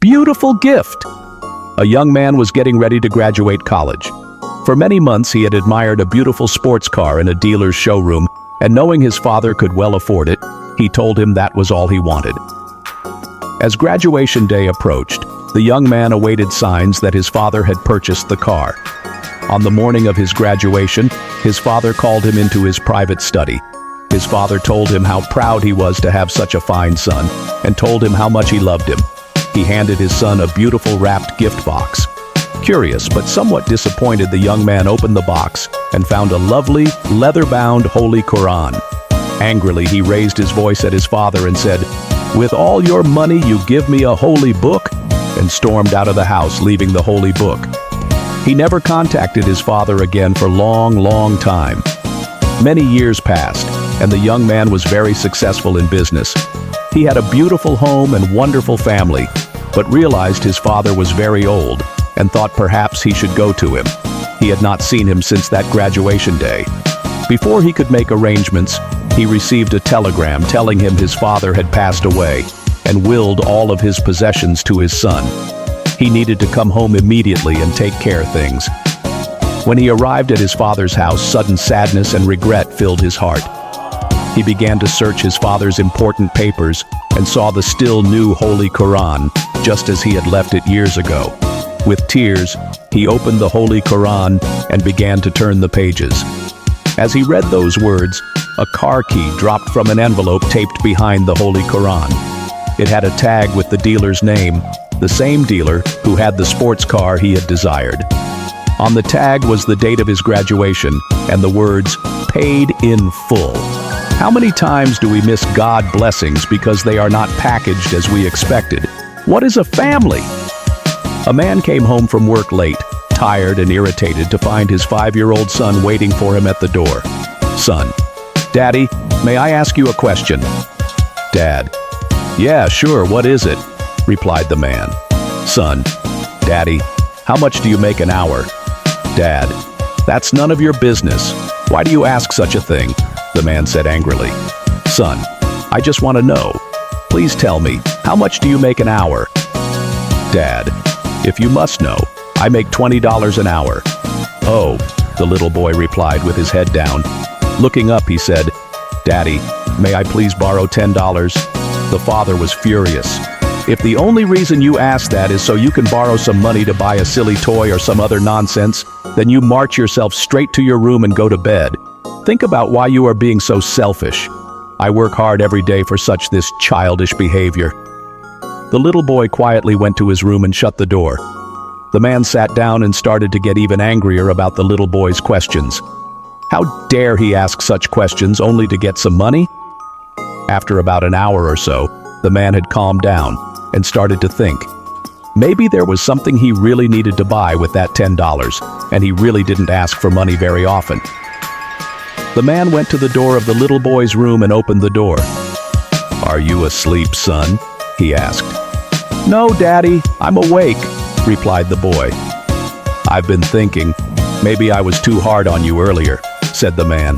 beautiful gift. A young man was getting ready to graduate college. For many months he had admired a beautiful sports car in a dealer's showroom, and knowing his father could well afford it, he told him that was all he wanted. As graduation day approached, the young man awaited signs that his father had purchased the car. On the morning of his graduation, his father called him into his private study. His father told him how proud he was to have such a fine son, and told him how much he loved him. He handed his son a beautiful wrapped gift box. Curious but somewhat disappointed, the young man opened the box and found a lovely, leather-bound Holy Quran. Angrily, he raised his voice at his father and said, "With all your money you give me a holy book?" and stormed out of the house, leaving the holy book. He never contacted his father again for long time. Many years passed, and the young man was very successful in business. He had a beautiful home and wonderful family, but realized his father was very old and thought perhaps he should go to him. He had not seen him since that graduation day. Before he could make arrangements, he received a telegram telling him his father had passed away and willed all of his possessions to his son. He needed to come home immediately and take care of things. When he arrived at his father's house, sudden sadness and regret filled his heart. He began to search his father's important papers and saw the still new Holy Quran, just as he had left it years ago. With tears, he opened the Holy Quran and began to turn the pages. As he read those words, a car key dropped from an envelope taped behind the Holy Quran. It had a tag with the dealer's name, the same dealer who had the sports car he had desired. On the tag was the date of his graduation and the words, "Paid in full." How many times do we miss God blessings because they are not packaged as we expected? What is a family? A man came home from work late, tired and irritated, to find his 5-year-old son waiting for him at the door. Son: "Daddy, may I ask you a question?" Dad: "Yeah, sure, what is it?" replied the man. Son: "Daddy, how much do you make an hour?" Dad: "That's none of your business. Why do you ask such a thing?" the man said angrily. Son: "I just want to know. Please tell me, how much do you make an hour?" Dad: "If you must know, I make $20 an hour." "Oh," the little boy replied with his head down. Looking up, he said, "Daddy, may I please borrow $10? The father was furious. "If the only reason you ask that is so you can borrow some money to buy a silly toy or some other nonsense, then you march yourself straight to your room and go to bed. Think about why you are being so selfish. I work hard every day for such this childish behavior." The little boy quietly went to his room and shut the door. The man sat down and started to get even angrier about the little boy's questions. How dare he ask such questions only to get some money? After about an hour or so, the man had calmed down and started to think. Maybe there was something he really needed to buy with that $10, and he really didn't ask for money very often. The man went to the door of the little boy's room and opened the door. "Are you asleep, son?" he asked. "No, Daddy, I'm awake," replied the boy. "I've been thinking, maybe I was too hard on you earlier," said the man.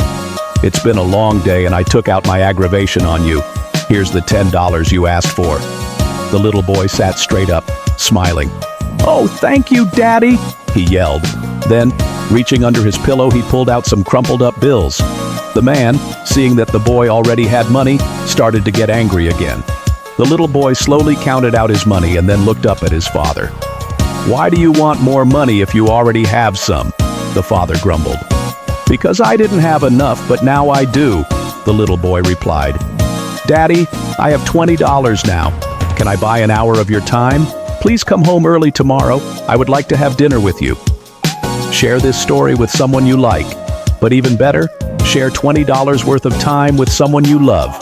"It's been a long day and I took out my aggravation on you. Here's the $10 you asked for." The little boy sat straight up, smiling. "Oh, thank you, Daddy," he yelled. Then, reaching under his pillow, he pulled out some crumpled up bills. The man, seeing that the boy already had money, started to get angry again. The little boy slowly counted out his money and then looked up at his father. "Why do you want more money if you already have some?" the father grumbled. "Because I didn't have enough, but now I do," the little boy replied. "Daddy, I have $20 now. Can I buy an hour of your time? Please come home early tomorrow. I would like to have dinner with you." Share this story with someone you like. But even better, share $20 worth of time with someone you love.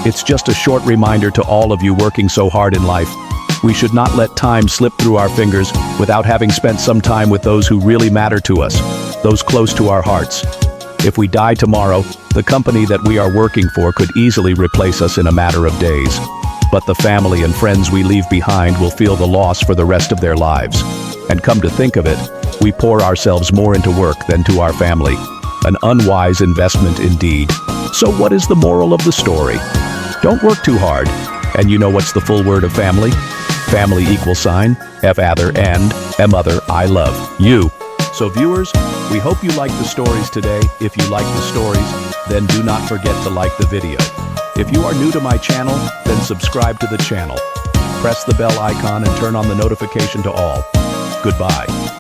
It's just a short reminder to all of you working so hard in life. We should not let time slip through our fingers without having spent some time with those who really matter to us, those close to our hearts. If we die tomorrow, the company that we are working for could easily replace us in a matter of days. But the family and friends we leave behind will feel the loss for the rest of their lives. And come to think of it, we pour ourselves more into work than to our family. An unwise investment indeed. So what is the moral of the story? Don't work too hard. And you know what's the full word of family? family F other, and mother, I love you. So viewers, we hope you like the stories today. If you like the stories, then do not forget to like the video. If you are new to my channel, then subscribe to the channel. Press the bell icon and turn on the notification to all. Goodbye.